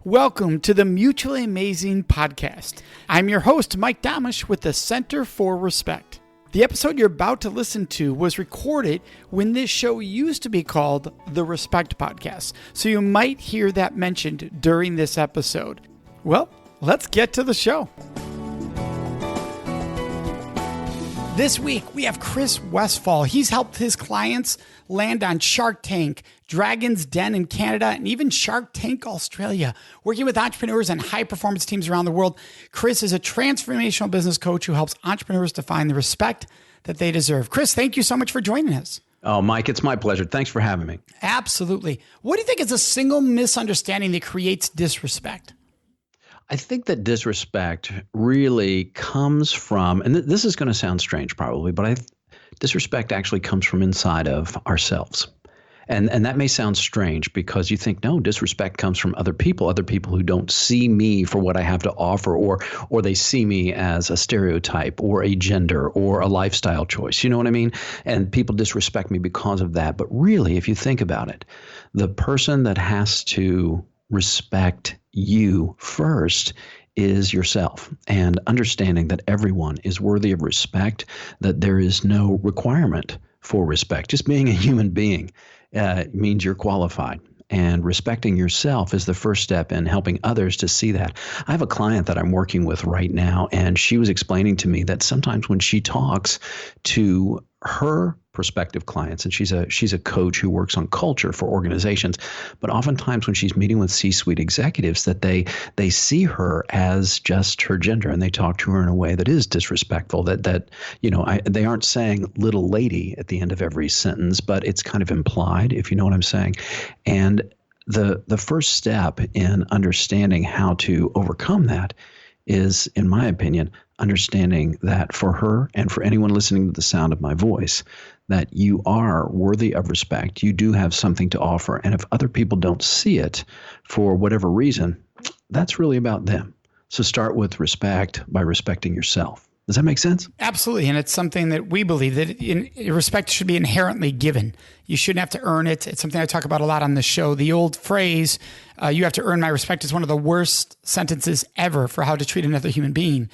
Welcome to the Mutually Amazing Podcast. I'm your host, Mike Domish with the Center for Respect. The episode you're about to listen to was recorded when this show used to be called the Respect Podcast, so you might hear that mentioned during this episode. Well, let's get to the show. This week, we have Chris Westfall. He's helped his clients land on Shark Tank, Dragon's Den in Canada, and even Shark Tank Australia. Working with entrepreneurs and high-performance teams around the world, Chris is a transformational business coach who helps entrepreneurs to find the respect that they deserve. Chris, thank you so much for joining us. Oh, Mike, it's my pleasure. Thanks for having me. Absolutely. What do you think is a single misunderstanding that creates disrespect? I think that disrespect really comes from, and this is going to sound strange probably, but disrespect actually comes from inside of ourselves. And that may sound strange because you think, no, disrespect comes from other people who don't see me for what I have to offer, or they see me as a stereotype or a gender or a lifestyle choice. You know what I mean? And people disrespect me because of that. But really, if you think about it, the person that has to respect you first is yourself, and understanding that everyone is worthy of respect, that there is no requirement for respect. Just being a human being means you're qualified. And respecting yourself is the first step in helping others to see that. I have a client that I'm working with right now, and she was explaining to me that sometimes when she talks to her prospective clients, and she's a coach who works on culture for organizations, but oftentimes when she's meeting with C-suite executives, that they see her as just her gender, and they talk to her in a way that is disrespectful. They aren't saying little lady at the end of every sentence, but it's kind of implied, if you know what I'm saying. And the first step in understanding how to overcome that is, in my opinion, understanding that for her and for anyone listening to the sound of my voice, that you are worthy of respect. You do have something to offer. And if other people don't see it for whatever reason, that's really about them. So start with respect by respecting yourself. Does that make sense? Absolutely. And it's something that we believe that respect should be inherently given. You shouldn't have to earn it. It's something I talk about a lot on the show. The old phrase, you have to earn my respect, is one of the worst sentences ever for how to treat another human being.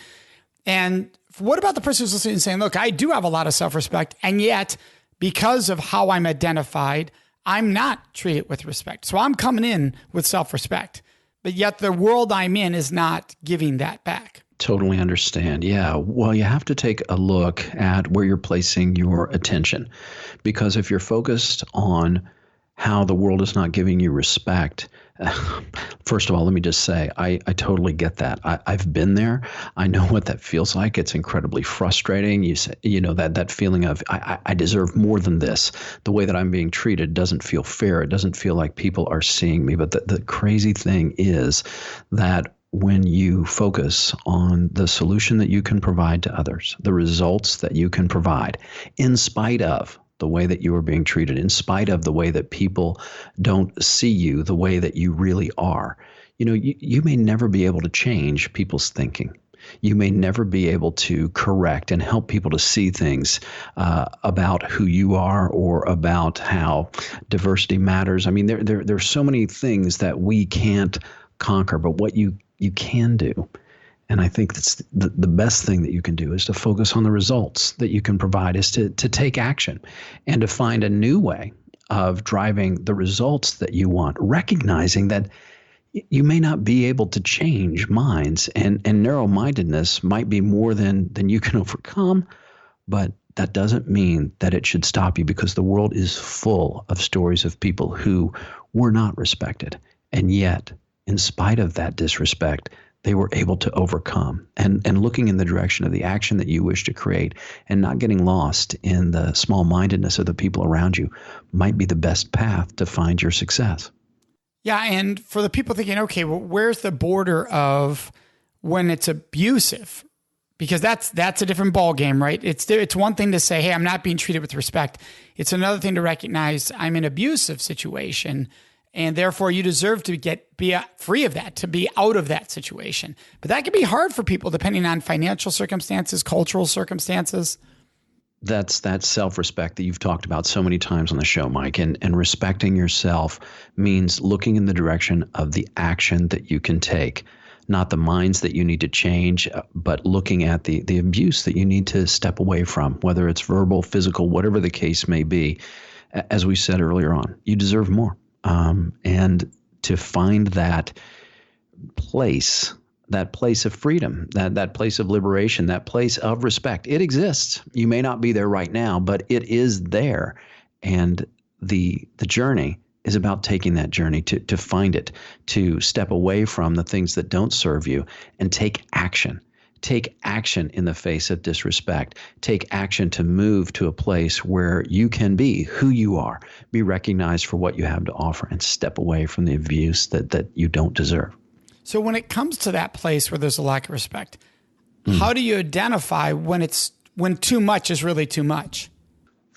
And what about the person who's listening and saying, look, I do have a lot of self-respect, and yet because of how I'm identified, I'm not treated with respect. So I'm coming in with self-respect, but yet the world I'm in is not giving that back. Totally understand. Yeah. Well, you have to take a look at where you're placing your attention, because if you're focused on how the world is not giving you respect, first of all, let me just say, I totally get that. I've been there. I know what that feels like. It's incredibly frustrating. That feeling of I deserve more than this. The way that I'm being treated doesn't feel fair. It doesn't feel like people are seeing me. But the crazy thing is that when you focus on the solution that you can provide to others, the results that you can provide, in spite of the way that you are being treated, in spite of the way that people don't see you the way that you really are, you may never be able to change people's thinking. You may never be able to correct and help people to see things about who you are, or about how diversity matters. I mean, there are so many things that we can't conquer, but what you can do, and I think that's the best thing that you can do, is to focus on the results that you can provide, is to take action and to find a new way of driving the results that you want, recognizing that you may not be able to change minds, and narrow-mindedness might be more than you can overcome, but that doesn't mean that it should stop you, because the world is full of stories of people who were not respected, and yet, in spite of that disrespect, they were able to overcome, and looking in the direction of the action that you wish to create, and not getting lost in the small-mindedness of the people around you, might be the best path to find your success. Yeah. And for the people thinking, okay, well, where's the border of when it's abusive? Because that's a different ballgame, right? It's one thing to say, hey, I'm not being treated with respect. It's another thing to recognize I'm in an abusive situation, and therefore you deserve to be free of that, to be out of that situation. But that can be hard for people depending on financial circumstances, cultural circumstances. That's that self-respect that you've talked about so many times on the show, Mike. And respecting yourself means looking in the direction of the action that you can take, not the minds that you need to change, but looking at the abuse that you need to step away from, whether it's verbal, physical, whatever the case may be. As we said earlier on, you deserve more. And to find that place of freedom, that place of liberation, that place of respect. It exists. You may not be there right now, but it is there. And the journey is about taking that journey to find it, to step away from the things that don't serve you and take action. Take action in the face of disrespect. Take action to move to a place where you can be who you are, be recognized for what you have to offer, and step away from the abuse that you don't deserve. So when it comes to that place where there's a lack of respect, how do you identify when too much is really too much?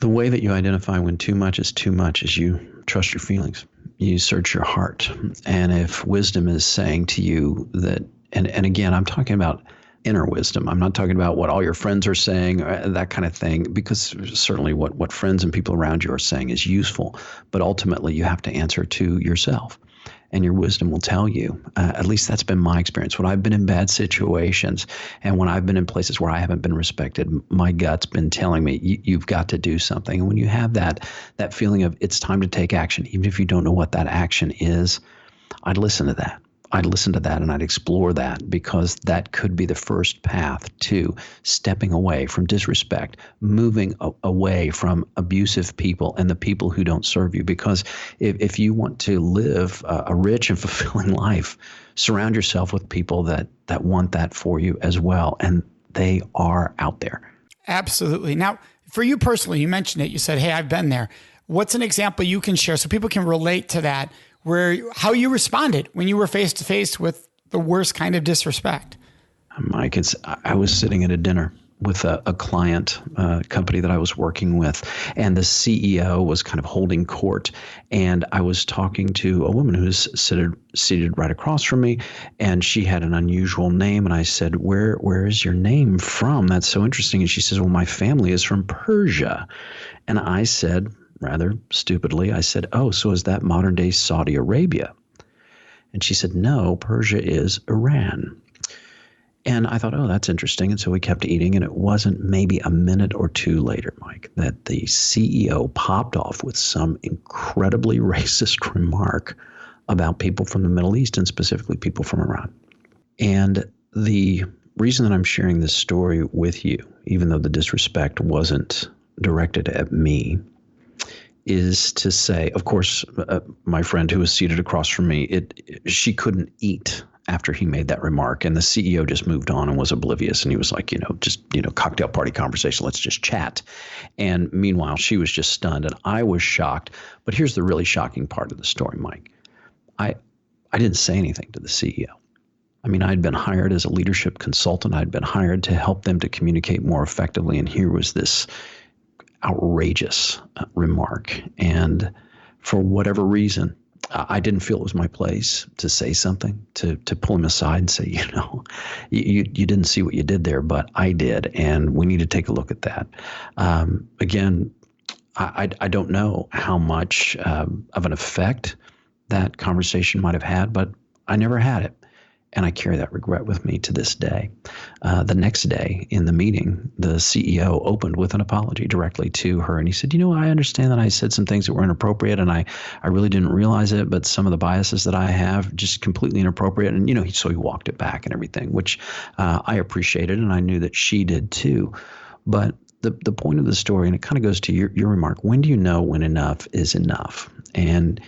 The way that you identify when too much is you trust your feelings. You search your heart. And if wisdom is saying to you that, and again, I'm talking about inner wisdom. I'm not talking about what all your friends are saying, that kind of thing, because certainly what friends and people around you are saying is useful. But ultimately, you have to answer to yourself. And your wisdom will tell you, at least that's been my experience. When I've been in bad situations and when I've been in places where I haven't been respected, my gut's been telling me, you've got to do something. And when you have that feeling of it's time to take action, even if you don't know what that action is, I'd listen to that. And I'd explore that, because that could be the first path to stepping away from disrespect, moving away from abusive people and the people who don't serve you. Because if you want to live a rich and fulfilling life, surround yourself with people that want that for you as well. And they are out there. Absolutely. Now, for you personally, you mentioned it. You said, hey, I've been there. What's an example you can share so people can relate to that, how you responded when you were face to face with the worst kind of disrespect? Mike, I was sitting at a dinner with a client company that I was working with, and the CEO was kind of holding court. And I was talking to a woman who was seated right across from me, and she had an unusual name. And I said, where is your name from? That's so interesting. And she says, well, my family is from Persia. And I said, rather stupidly, I said, oh, so is that modern day Saudi Arabia? And she said, no, Persia is Iran. And I thought, oh, that's interesting. And so we kept eating, and it wasn't maybe a minute or two later, Mike, that the CEO popped off with some incredibly racist remark about people from the Middle East, and specifically people from Iran. And the reason that I'm sharing this story with you, even though the disrespect wasn't directed at me, is to say, of course, my friend who was seated across from me, she couldn't eat after he made that remark. And the CEO just moved on and was oblivious. And he was like, cocktail party conversation. Let's just chat. And meanwhile, she was just stunned, and I was shocked. But here's the really shocking part of the story, Mike. I didn't say anything to the CEO. I mean, I'd been hired as a leadership consultant. I'd been hired to help them to communicate more effectively. And here was this outrageous remark. And for whatever reason, I didn't feel it was my place to say something, to pull him aside and say, you didn't see what you did there, but I did, and we need to take a look at that. Again, I don't know how much of an effect that conversation might have had, but I never had it. And I carry that regret with me to this day. The next day in the meeting, the CEO opened with an apology directly to her. And he said, I understand that I said some things that were inappropriate, and I really didn't realize it, but some of the biases that I have, just completely inappropriate. And, so he walked it back and everything, which I appreciated, and I knew that she did too. But the point of the story, and it kind of goes to your remark, when do you know when enough is enough? And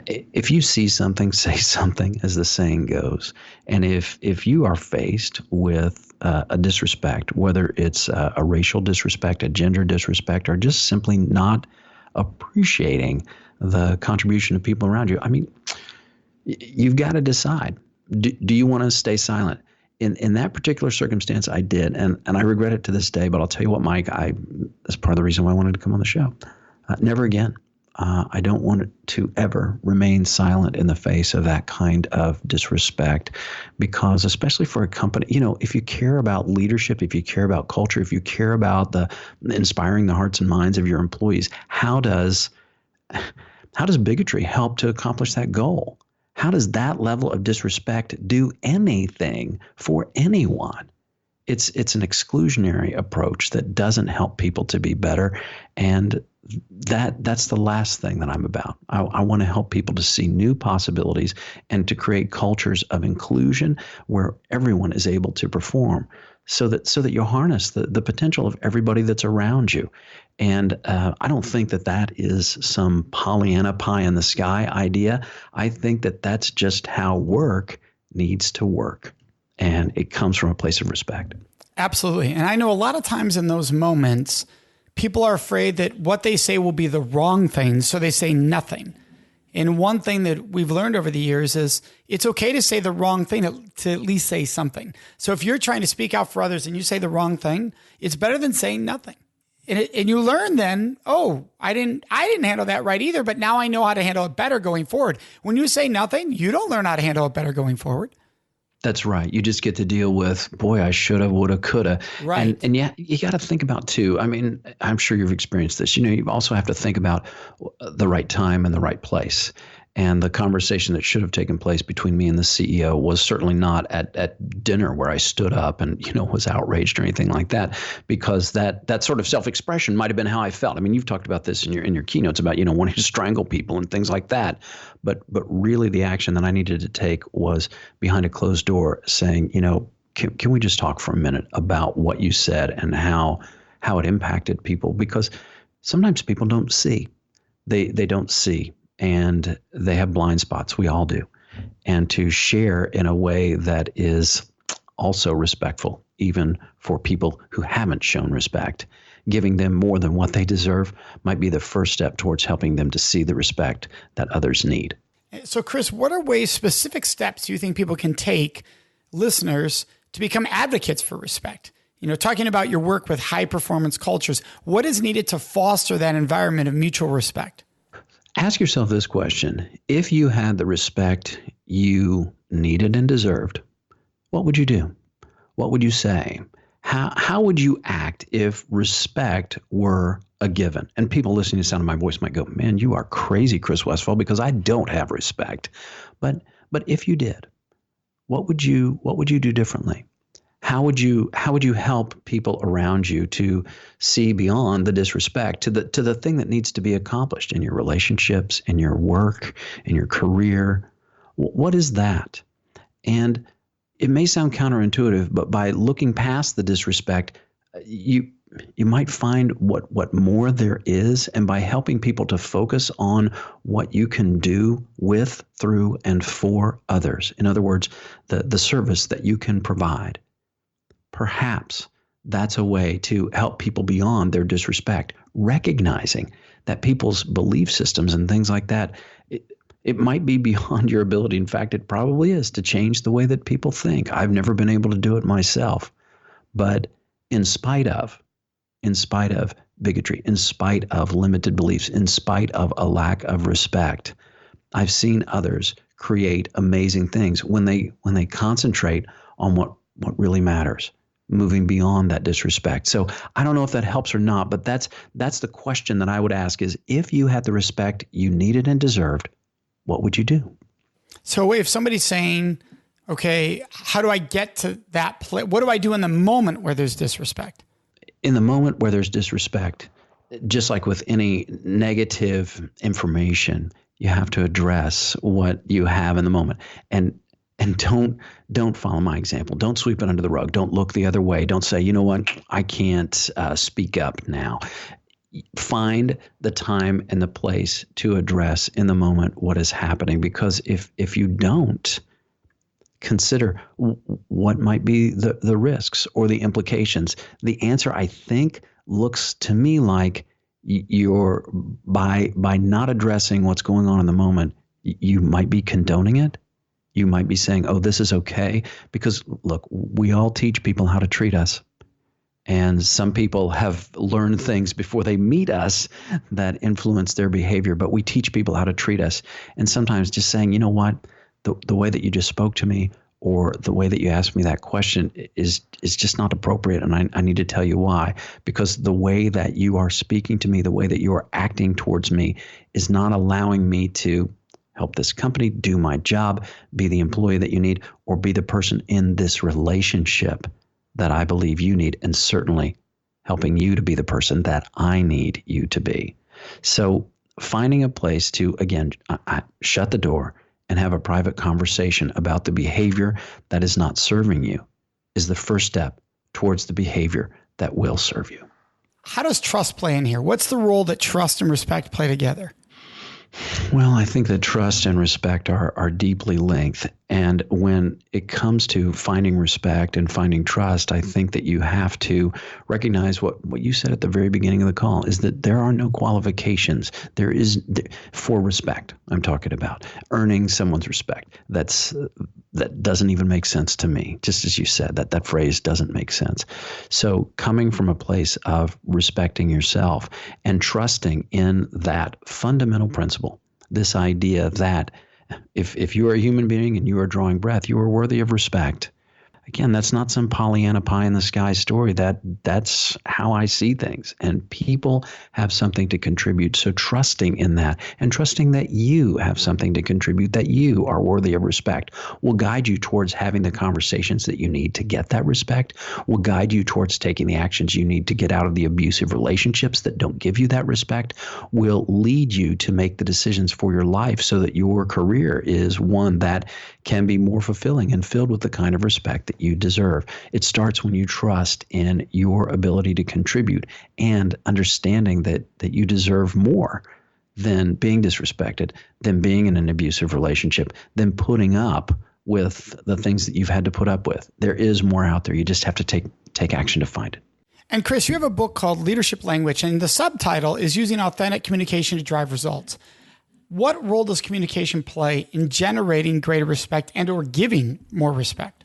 if you see something, say something, as the saying goes. And if you are faced with a disrespect, whether it's a racial disrespect, a gender disrespect, or just simply not appreciating the contribution of people around you, I mean, you've got to decide. Do you want to stay silent? In that particular circumstance, I did, and I regret it to this day. But I'll tell you what, Mike, that's part of the reason why I wanted to come on the show. Never again. I don't want to ever remain silent in the face of that kind of disrespect, because especially for a company, if you care about leadership, if you care about culture, if you care about the inspiring the hearts and minds of your employees, how does bigotry help to accomplish that goal? How does that level of disrespect do anything for anyone? It's an exclusionary approach that doesn't help people to be better, and that's the last thing that I'm about. I want to help people to see new possibilities and to create cultures of inclusion where everyone is able to perform, so that you harness the potential of everybody that's around you. And I don't think that is some Pollyanna pie in the sky idea. I think that that's just how work needs to work. And it comes from a place of respect. Absolutely. And I know a lot of times in those moments, people are afraid that what they say will be the wrong thing, so they say nothing. And one thing that we've learned over the years is it's okay to say the wrong thing, to at least say something. So if you're trying to speak out for others and you say the wrong thing, it's better than saying nothing. And you learn then, I didn't handle that right either, but now I know how to handle it better going forward. When you say nothing, you don't learn how to handle it better going forward. That's right. You just get to deal with, boy, I shoulda, woulda, coulda. Right. And yeah, you got to think about too. I mean, I'm sure you've experienced this. You also have to think about the right time and the right place. And the conversation that should have taken place between me and the CEO was certainly not at dinner, where I stood up and, was outraged or anything like that, because that sort of self-expression might have been how I felt. I mean, you've talked about this in your keynotes about, wanting to strangle people and things like that. But really the action that I needed to take was behind a closed door, saying, can we just talk for a minute about what you said and how it impacted people? Because sometimes people don't see. They don't see. And they have blind spots. We all do. And to share in a way that is also respectful, even for people who haven't shown respect, giving them more than what they deserve might be the first step towards helping them to see the respect that others need. So, Chris, what are specific steps you think people can take, listeners, to become advocates for respect? Talking about your work with high performance cultures, what is needed to foster that environment of mutual respect? Ask yourself this question. If you had the respect you needed and deserved, what would you do? What would you say? How would you act if respect were a given? And people listening to the sound of my voice might go, man, you are crazy, Chris Westfall, because I don't have respect. But if you did, what would you do differently? How would you help people around you to see beyond the disrespect to the thing that needs to be accomplished in your relationships, in your work, in your career? What is that? And it may sound counterintuitive, but by looking past the disrespect, you might find what more there is, and by helping people to focus on what you can do with, through, and for others. In other words, the service that you can provide. Perhaps that's a way to help people beyond their disrespect, recognizing that people's belief systems and things like that, it might be beyond your ability. In fact, it probably is, to change the way that people think. I've never been able to do it myself. But in spite of bigotry, in spite of limited beliefs, in spite of a lack of respect, I've seen others create amazing things when they concentrate on what really matters, moving beyond that disrespect. So I don't know if that helps or not, but that's the question that I would ask is, if you had the respect you needed and deserved, what would you do? So if somebody's saying, okay, how do I get to that place? What do I do in the moment where there's disrespect? In the moment where there's disrespect, just like with any negative information, you have to address what you have in the moment. And don't follow my example. Don't sweep it under the rug. Don't look the other way. Don't say, you know what, I can't speak up now. Find the time and the place to address in the moment what is happening. Because if you don't, consider what might be the risks or the implications. The answer, I think, looks to me like you're by not addressing what's going on in the moment, you might be condoning it. You might be saying, oh, this is okay. Because look, we all teach people how to treat us. And some people have learned things before they meet us that influence their behavior, but we teach people how to treat us. And sometimes just saying, you know what, the way that you just spoke to me or the way that you asked me that question is just not appropriate. And I need to tell you why, because the way that you are speaking to me, the way that you are acting towards me is not allowing me to help this company, do my job, be the employee that you need, or be the person in this relationship that I believe you need, and certainly helping you to be the person that I need you to be. So finding a place to, again, shut the door and have a private conversation about the behavior that is not serving you is the first step towards the behavior that will serve you. How does trust play in here? What's the role that trust and respect play together? Well, I think that trust and respect are deeply linked. And when it comes to finding respect and finding trust, I think that you have to recognize what you said at the very beginning of the call is that there are no qualifications. For respect, I'm talking about earning someone's respect. That doesn't even make sense to me. Just as you said, that phrase doesn't make sense. So coming from a place of respecting yourself and trusting in that fundamental principle, this idea that if you are a human being and you are drawing breath, you are worthy of respect. Again, that's not some Pollyanna pie in the sky story. That's how I see things. And people have something to contribute. So trusting in that and trusting that you have something to contribute, that you are worthy of respect, will guide you towards having the conversations that you need to get that respect, will guide you towards taking the actions you need to get out of the abusive relationships that don't give you that respect, will lead you to make the decisions for your life so that your career is one that can be more fulfilling and filled with the kind of respect that you deserve. It starts when you trust in your ability to contribute and understanding that you deserve more than being disrespected, than being in an abusive relationship, than putting up with the things that you've had to put up with. There is more out there. You just have to take action to find it. And Chris, you have a book called Leadership Language, and the subtitle is Using Authentic Communication to Drive Results. What role does communication play in generating greater respect and or giving more respect?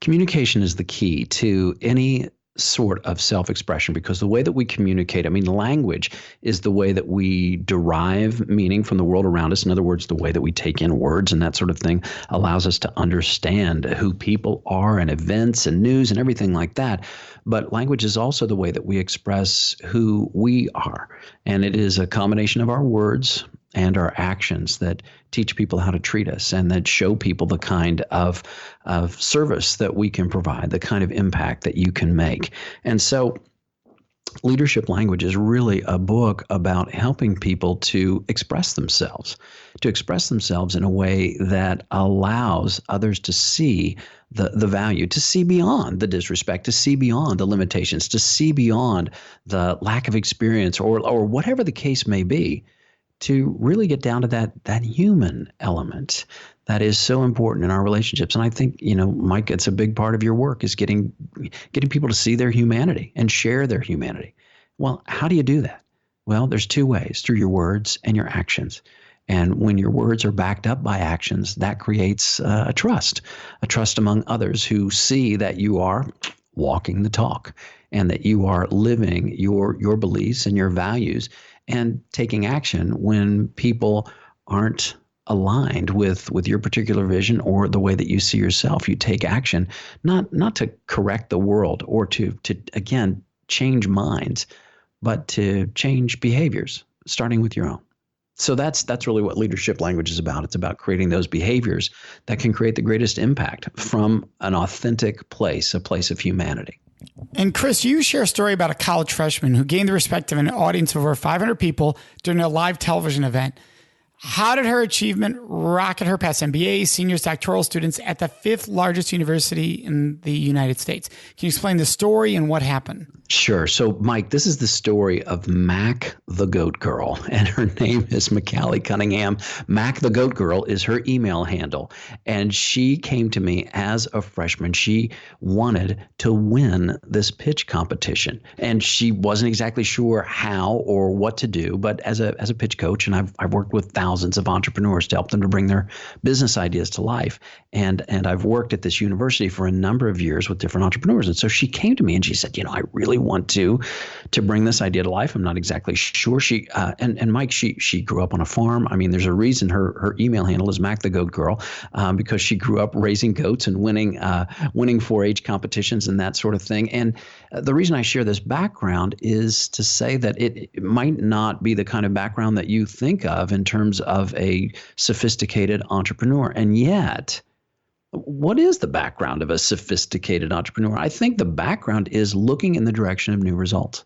Communication is the key to any sort of self-expression because the way that we communicate, language is the way that we derive meaning from the world around us. In other words, the way that we take in words and that sort of thing allows us to understand who people are and events and news and everything like that. But language is also the way that we express who we are. And it is a combination of our words and our actions that teach people how to treat us and that show people the kind of service that we can provide, the kind of impact that you can make. And so Leadership Language is really a book about helping people to express themselves in a way that allows others to see the value, to see beyond the disrespect, to see beyond the limitations, to see beyond the lack of experience or whatever the case may be, to really get down to that human element that is so important in our relationships. And I think, Mike, it's a big part of your work is getting people to see their humanity and share their humanity. Well, how do you do that? Well, there's two ways, through your words and your actions. And when your words are backed up by actions, that creates a trust among others who see that you are walking the talk and that you are living your beliefs and your values and taking action when people aren't aligned with your particular vision or the way that you see yourself. You take action, not to correct the world or to again change minds, but to change behaviors, starting with your own. So that's really what Leadership Language is about. It's about creating those behaviors that can create the greatest impact from an authentic place, a place of humanity. And Chris, you share a story about a college freshman who gained the respect of an audience of over 500 people during a live television event. How did her achievement rocket her past MBAs, seniors, doctoral students at the fifth largest university in the United States? Can you explain the story and what happened? Sure. So, Mike, this is the story of Mack the Goat Girl, and her name is McCallie Cunningham. Mack the Goat Girl is her email handle, and she came to me as a freshman. She wanted to win this pitch competition, and she wasn't exactly sure how or what to do. But as a pitch coach, and I've worked with thousands of entrepreneurs to help them to bring their business ideas to life, and I've worked at this university for a number of years with different entrepreneurs. And so she came to me and she said, I really want to bring this idea to life. I'm not exactly sure. She and Mike, she grew up on a farm. I mean, there's a reason her email handle is Mack the Goat Girl, because she grew up raising goats and winning 4-H competitions and that sort of thing. And the reason I share this background is to say that it might not be the kind of background that you think of in terms of a sophisticated entrepreneur, and yet, what is the background of a sophisticated entrepreneur? I think the background is looking in the direction of new results.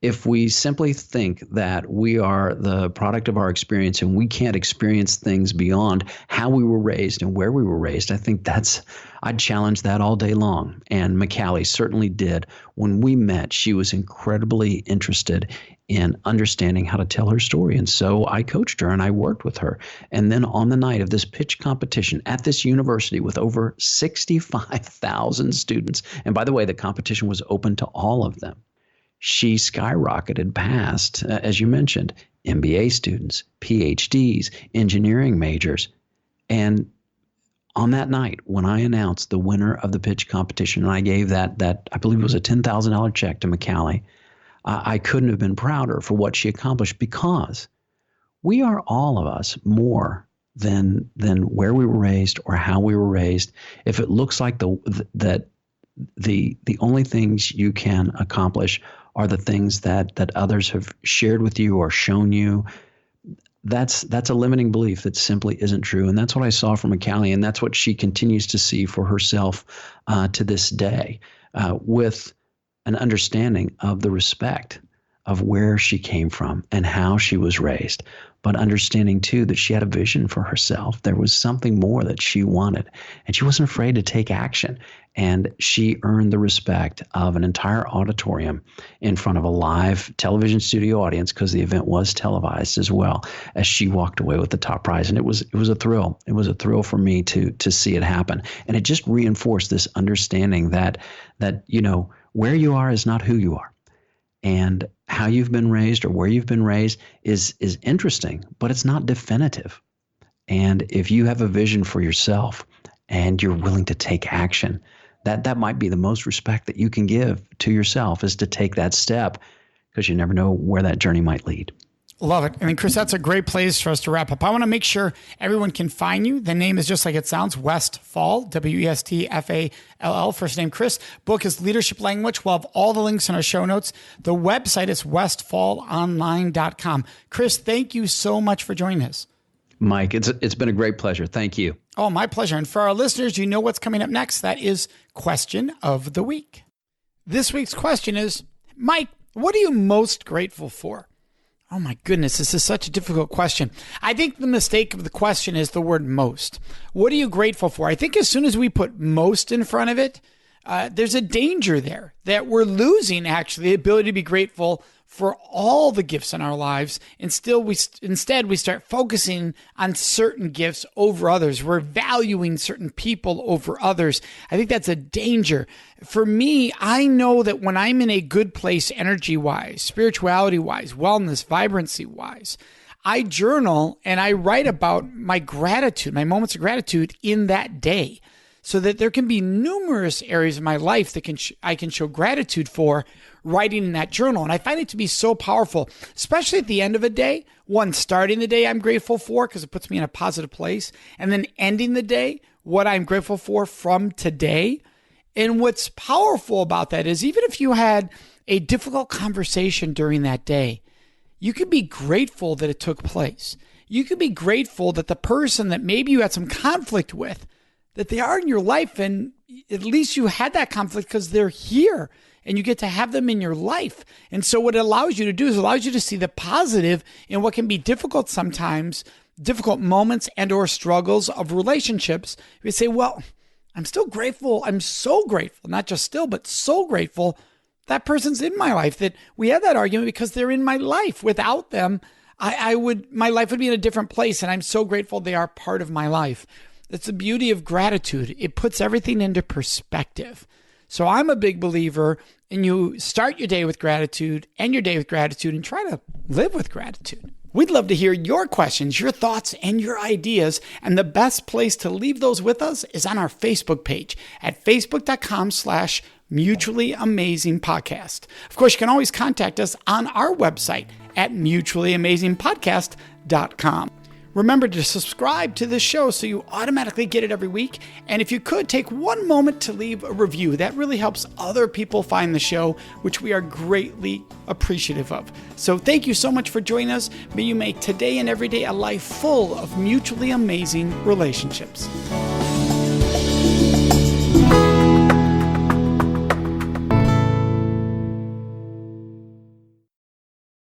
If we simply think that we are the product of our experience and we can't experience things beyond how we were raised and where we were raised, I think I'd challenge that all day long. And McCallie certainly did. When we met, she was incredibly interested in understanding how to tell her story. And so I coached her and I worked with her. And then on the night of this pitch competition at this university with over 65,000 students, and by the way, the competition was open to all of them, she skyrocketed past, as you mentioned, MBA students, PhDs, engineering majors. And on that night, when I announced the winner of the pitch competition, and I gave that I believe it was a $10,000 check to McCallie, I couldn't have been prouder for what she accomplished, because we are all of us more than where we were raised or how we were raised. If it looks like the only things you can accomplish are the things that others have shared with you or shown you, that's a limiting belief that simply isn't true. And that's what I saw from McCallie, and that's what she continues to see for herself to this day, with an understanding of the respect of where she came from and how she was raised, but understanding too that she had a vision for herself. There was something more that she wanted, and she wasn't afraid to take action. And she earned the respect of an entire auditorium in front of a live television studio audience, because the event was televised as well, as she walked away with the top prize. And it was a thrill. It was a thrill for me to see it happen. And it just reinforced this understanding that where you are is not who you are. And how you've been raised or where you've been raised is interesting, but it's not definitive. And if you have a vision for yourself and you're willing to take action, that might be the most respect that you can give to yourself, is to take that step, because you never know where that journey might lead. Love it. And then, Chris, that's a great place for us to wrap up. I want to make sure everyone can find you. The name is just like it sounds, Westfall, Westfall, first name Chris. Book is Leadership Language. We'll have all the links in our show notes. The website is westfallonline.com. Chris, thank you so much for joining us. Mike, it's been a great pleasure. Thank you. Oh, my pleasure. And for our listeners, you know what's coming up next. That is Question of the Week. This week's question is, Mike, what are you most grateful for? Oh my goodness, this is such a difficult question. I think the mistake of the question is the word most. What are you grateful for? I think as soon as we put most in front of it, there's a danger there that we're losing actually the ability to be grateful for all the gifts in our lives. And instead we start focusing on certain gifts over others. We're valuing certain people over others. I think that's a danger. For me, I know that when I'm in a good place energy-wise, spirituality-wise, wellness, vibrancy-wise, I journal and I write about my gratitude, my moments of gratitude in that day, so that there can be numerous areas of my life that I can show gratitude for, writing in that journal. And I find it to be so powerful, especially at the end of a day. One, starting the day I'm grateful for because it puts me in a positive place. And then ending the day, what I'm grateful for from today. And what's powerful about that is even if you had a difficult conversation during that day, you can be grateful that it took place. You can be grateful that the person that maybe you had some conflict with, that they are in your life, and at least you had that conflict because they're here and you get to have them in your life. And so what it allows you to do is allows you to see the positive in what can be difficult sometimes, difficult moments and or struggles of relationships. You say, well, I'm still grateful. I'm so grateful, not just still, but so grateful that person's in my life, that we had that argument because they're in my life. Without them, my life would be in a different place. And I'm so grateful they are part of my life. That's the beauty of gratitude. It puts everything into perspective. So I'm a big believer in you start your day with gratitude, end your day with gratitude, and try to live with gratitude. We'd love to hear your questions, your thoughts, and your ideas. And the best place to leave those with us is on our Facebook page at facebook.com/Mutually Amazing Podcast. Of course, you can always contact us on our website at mutuallyamazingpodcast.com. Remember to subscribe to this show so you automatically get it every week. And if you could, take one moment to leave a review. That really helps other people find the show, which we are greatly appreciative of. So thank you so much for joining us. May you make today and every day a life full of mutually amazing relationships.